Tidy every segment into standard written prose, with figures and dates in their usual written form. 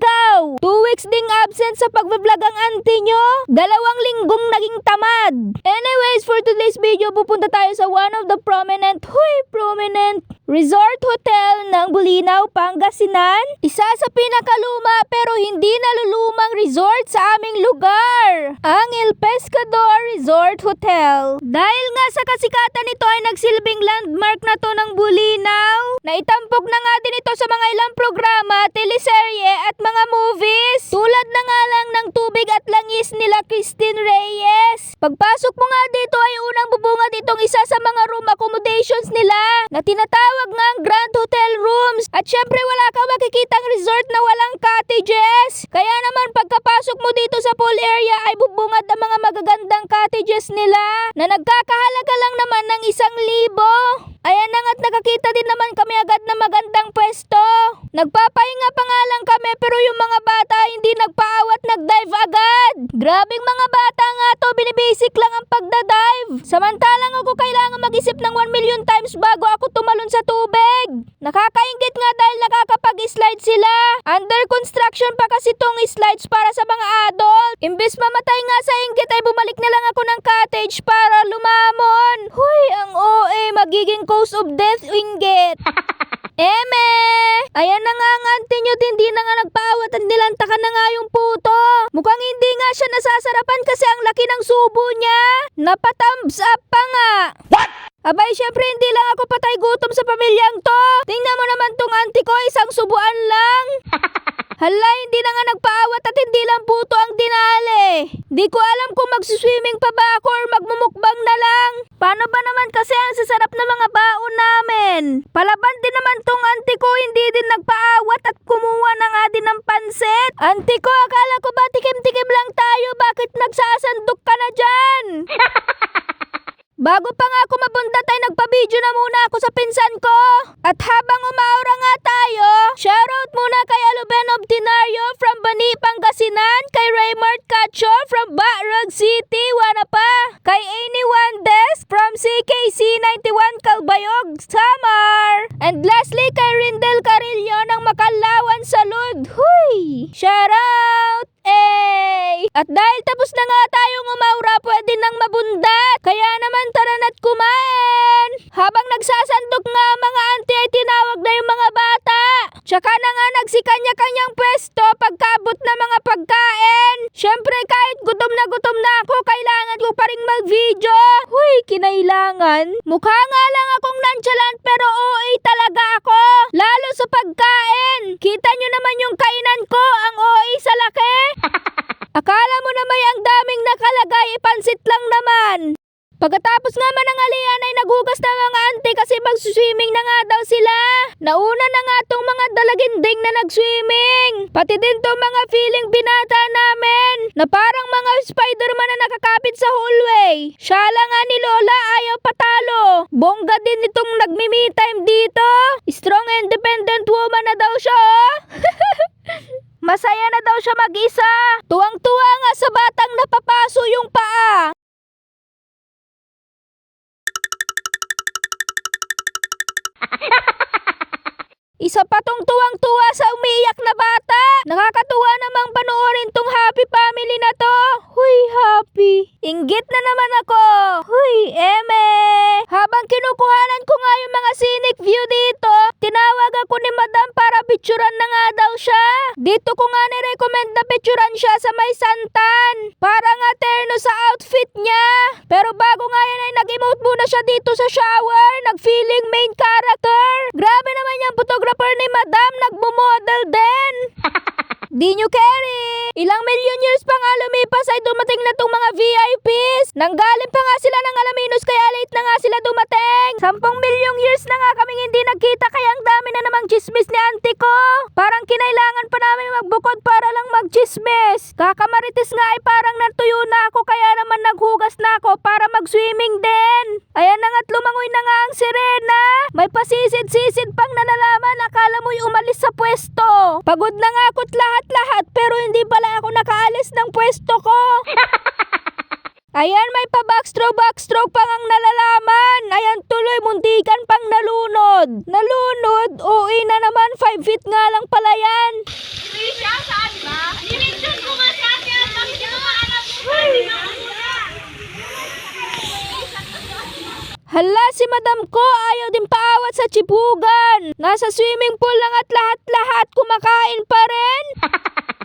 ikaw? 2 weeks ding absent sa pagbablog ang auntie nyo? 2 linggong naging tamad. Anyways, for today's video, pupunta tayo sa one of the prominent resort hotel ng Bulinaw, Pangasinan. Isa sa pinakaluma pero hindi nalulumang resort sa aming lugar, ang El Pescador Resort Hotel. Dahil nga sa kasikatan nito ay nagsilbing landmark na to ng Bulinaw. Naitampok na nga din ito sa mga ilang programa, teleserye at mga movies. Tulad na nga lang ng Tubig at Langis nila Christine Reyes. Pagpasok mo nga dito ay unang bubungad itong isa sa mga room accommodations nila na tinatawag nga ang Grand Hotel Rooms. At syempre wala kang makikitang resort na walang cottages. Kaya naman pagkapasok mo dito sa pool area ay bubungad ang mga magagandang cottages nila na nagkakahalaga lang naman ng 1,000. Ayan na nga't nakakita din naman kami agad na magandang pwesto. Nagpapahinga pa nga lang kami pero yung mga bata hindi nagpaawat, nagdive agad. Grabing mga bata nga to, binibasic lang ang pagdadive. Samantalang ako kailangan mag-isip ng 1,000,000 times bago ako tumalon sa tubig. Nakakaingit nga dahil nakakapag-slide sila. Under construction pa kasi tong slides para sa mga adult. Imbes mamatay nga sa inggit ay bumalik na lang ako ng cottage para lumamon. Huy, ang OA, magiging cause of death inggit. Eme! Ayan na nga ang auntie nyo, hindi na nga nagpaawat at nilantakan na nga yung puto. Mukhang hindi nga siya nasasarapan kasi ang laki ng subo niya. Napathumbs up pa nga. What? Abay, syempre hindi lang ako patay gutom sa pamilyang to. Tingnan mo naman tong auntie ko, isang subuan lang. Hala, hindi na nga nagpaawat at hindi lang puto ang dinali. Di ko alam kung magsuswimming pa ba ako or magmumukbang na lang. Paano ba naman kasi ang sasarap na mga baon namin? Palaban din naman tong auntie ko, hindi din nagpaawat at kumuha na nga din ng pansit. Auntie ko, akala ko ba tikim-tikim lang tayo? Bakit nagsasandok ka na dyan? Bago pa nga ako mabundat ay nagpa-video na muna ako sa pinsan ko. At habang umaura nga tayo, shoutout muna kay Aluben Obtinario from Bani, Pangasinan, kay Raymart Cacho from Baarag City, Wanapa, kay Amy Wandes from CKC 91 Calbayog, Samar, and lastly kay Rindel Carillo ng Makalawan, Salud. Huy! Shoutout! At dahil tapos na nga tayong umaura, pwede nang mabundat. Kaya naman tara na't kumain. Habang nagsasandok nga ang mga auntie ay tinawag na yung mga bata. Tsaka na nga nagsikanya-kanyang pwesto pagkabot na mga pagkain. Syempre kahit gutom na ako, kailangan ko pa rin mag-video. Huy, kinailangan. Mukha nga lang akong nonchalant pero OA talaga ako. Lalo sa pagkain. Kita nyo naman yung kainan ko, ang OA sa laki. Akala mo na may ang daming nakalagay, ipansit lang naman. Pagkatapos nga manangalian ay naghugas na mga auntie kasi mag-swimming na nga daw sila. Nauna na nga tong mga dalaginding na nag-swimming. Pati din tong mga feeling binata namin na parang mga Spider-Man na nakakapit sa hallway. Syala nga ni Lola, ayaw patalo. Bongga din itong nagme-me time dito. Strong independent woman na daw siya, oh. Masaya na daw siya mag-isa. Tuwang-tuwa nga sa batang napapaso yung paa. Isa pa tong tuwang-tuwa sa umiiyak na bata. Nakakatuwa namang panoorin tong happy family na to. Huy, happy. Inggit na naman ako. Huy, eme. Habang kinukuhanan ko nga yung mga scenic view dito, tinawag ako ni madam para picturean na nga daw siya. Dito ko nga ni-recommend na picturean siya sa may santan. Para nga terno sa outfit niya. Pero bago nga yan ay nag-emote muna siya dito sa shower. Nag-feeling main character. Grabe naman yung photographer ni madam, nagmo-model din. Di nyo carry. Ilang million years pa nga lumipas ay dumating na tong mga VIPs. Nanggaling pa nga sila ng Alaminos kaya late na nga sila dumating. 10 milyong years na nga kaming hindi nagkita kaya ang dami na namang chismis ni auntie ko. Parang kinailangan pa namin magbukod para lang magchismis. Kakamarites nga ay parang natuyo na ako kaya naman naghugas na ako para mag-swimming din. Ayan na nga't lumangoy na nga ang sirena. May pasisid-sisid pang nanalaman, akala mo'y umalis sa pwesto. Pagod na nga ako't lahat pero hindi pala ako nakaalis ng pwesto ko. Ayan, may pa-backstroke pang ang nalalaman. Ayan tuloy, muntikan pang nalunod. Nalunod? OA na naman, 5 feet nga lang pala yan. Hala, si madam ko ayaw din paawat sa chipugan. Nasa swimming pool lang at lahat-lahat kumakain pa rin.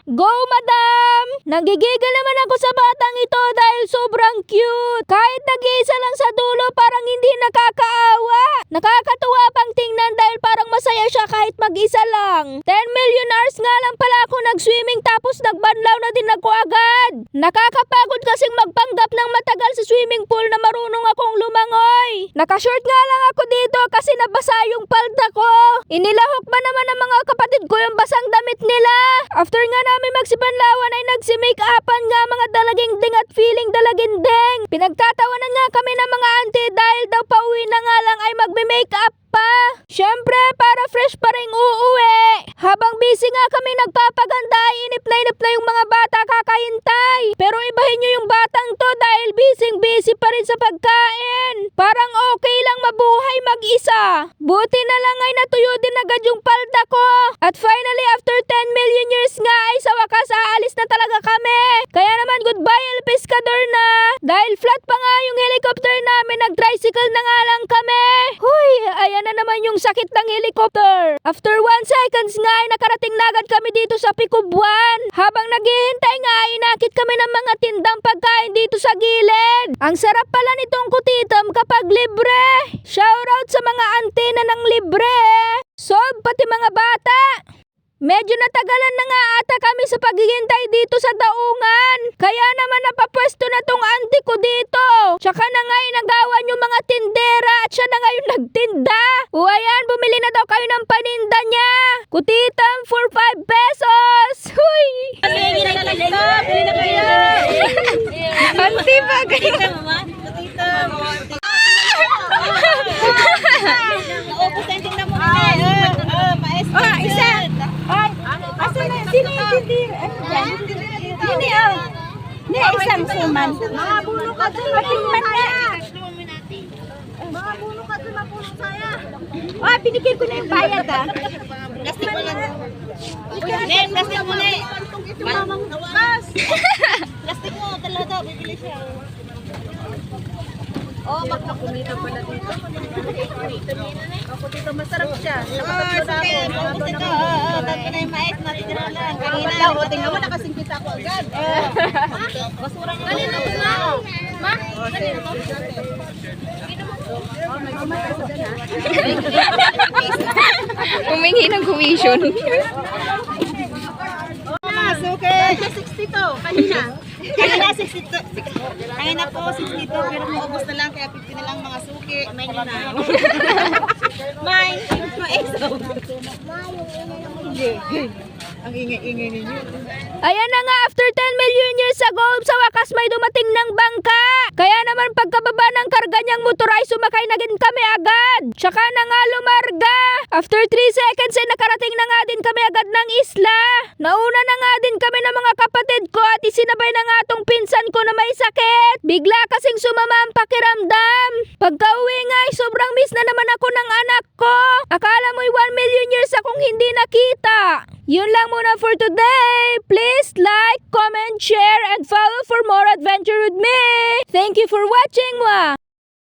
Go, madam! Nagigigil naman ako sa batang ito dahil sobrang cute. Kahit nag-iisa lang sa dulo, parang hindi nakakaawa. Nakakatuwa pang tingnan dahil parang masaya siya kahit mag-isa lang. 10 million hours nga lang pala ako nag-swimming tapos nagbanlaw na din ako agad. Nakakapagod kasing magpanggap ng matagal sa swimming pool na marunong akong lumangoy. Nakashort nga lang ako dito kasi nabasa yung palda ko. Inilahok ba naman ng mga kapatid ko yung basang damit nila? After nga namin magsibanlawan ay nagsi-make-upan nga mga dalaginding at feeling dalaginding. Pinagtatawanan nga kami ng mga auntie dahil daw pauwi na nga lang ay magme-make-up pa. Syempre, para fresh pa rin uuwi. Habang busy nga kami nagpapaganda, inip na yung mga bata kakahintay. Pero ibahin nyo yung batang to dahil busy pa rin sa pagkain. Parang okay lang mabuhay mag-isa. Buti na lang ay natuyo din agad yung palda ko. At finally, after 10 million years nga ay sa wakas aalis na talaga kami. Kaya naman goodbye El Pescador na. Dahil flat pa nga yung helicopter namin, nag-tricycle na nga lang kami. Huy, ayan na naman yung sakit ng helicopter. After 1 seconds nga ay nakarating na agad kami dito sa Pikubuan. Habang naghihintay nga ay inakit kami ng mga tindang pagkain dito sa gilid. Ang sarap pala nitong kutitam kapag libre. Shoutout sa mga antena ng libre. Sob, pati mga bata. Medyo natagalan na nga ata kami sa paghihintay dito sa daungan. Kaya naman napapwesto na tong auntie ko dito. Tsaka na nga inagawan yung mga tindera at siya na nga yung nagtinda. O ayan, bumili na daw kayo ng paninda niya. Kutitam for 5 pesos. Huy! Bili na kayo. Auntie ba kayo? Kutitam. Naubos na yung tinda mo maestro. Isa. Asan na? Sino yung tindira? Hindi, Hindi, isang suman. Mga bulo ka doon. Patingman na. Mga bulo ka doon, mapulong saya. Pinikir ko na yung bayad, Plastic mo lang. Plastic mo na. Plastic mo, dala daw. Bibili siya. Baka kumita pala dito. Ako dito, masarap siya. Sige, ako dito. Tatlo na yung mais, natitira lang. Kanina, tingnan mo, nakasingkita ako agad. Basura niya. Kanina po, Ma? Kanina po? Humingi ng commission. Suke! 62, kanina. Kanina 62. Kanina po 62, pero maubos na lang, kaya 50 na lang mga suki. May nyo na. May maeso. Ang ingay-ingay ninyo. Ayan na nga, after 10 million years ago, sa wakas may dumating ng bangka. Kaya naman pagkababa ng karga niyang motor ay sumakay na din kami agad. Tsaka na nga lumarga. After 3 seconds ay nakarating na nga din kami agad ng isla. Nauna na nga din kami ng mga kapatid ko at isinabay na nga tong pinsan ko na may sakit. Bigla kasing sumama ang pakiramdam. Pagka uwi nga ay sobrang miss na naman ako ng anak ko. Akala mo'y 1 million years akong hindi nakita. Yun lang muna for today. Please like, comment, share, and follow for more adventure with me. Thank you for watching, Mwah!